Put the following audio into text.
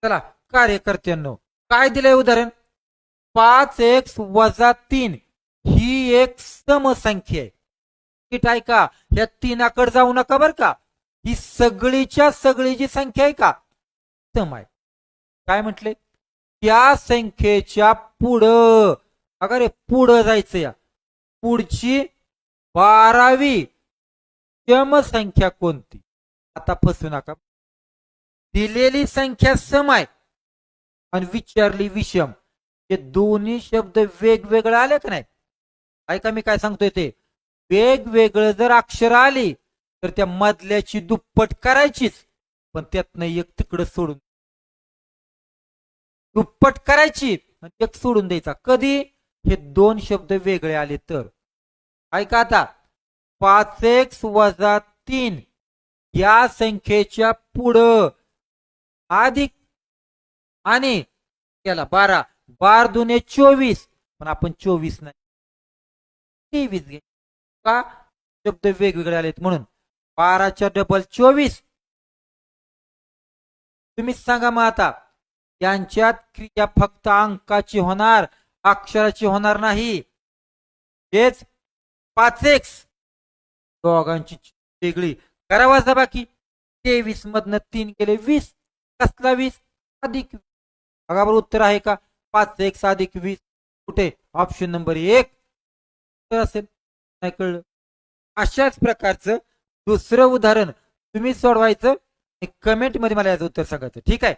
चला कार्यकर्त्यांनो, काय दिलंय उदाहरण? 5x - 3 ही एक समसंख्या आहे. नीट ऐका, या तीनाकडे जाऊ नका बर का. ही सगळीच्या सगळी जी संख्या आहे का, सम आहे. काय म्हटले? त्या संख्येच्या पुढं, अगं पुढं जायचं, या पुढची 12वी सम संख्या कोणती? आता फसू नका. दिलेली संख्या सम आहे आणि विचारली विषम. हे दोन्ही शब्द वेगवेगळे आले का नाही? ऐका मी काय सांगतोय ते. वेगवेगळं जर अक्षर आली तर त्या मधल्याची दुप्पट करायचीच, पण त्यातनं एक तिकडं सोडून, दुप्पट करायची आणि एक सोडून द्यायचा. कधी? हे दोन शब्द वेगळे आले तर. ऐका आता, 5x - 3 या संख्येच्या पुढं अधिक आणि त्याला 12, 12 दुने 24, पण आपण 24 नाही 23 घे का? शब्द वेगवेगळे आलेत म्हणून. 12च्या डबल 24. तुम्ही सांगा मग आता, यांच्यात क्रिया फक्त अंकाची होणार, अक्षराची होणार नाही. हेच 5x दोघांची वेगळी करा वजाबाकी. 23 मधनं 3 गेले 20. कसला 20? अधिक. बघा बरं उत्तर आहे का? 5x - 20. कुठे? ऑप्शन नंबर 1 असेल. नाही कळलं? अशाच प्रकारचं दुसरं उदाहरण तुम्ही सोडवायचं. कमेंट मध्ये मला याचं उत्तर सांगायचं. ठीक आहे?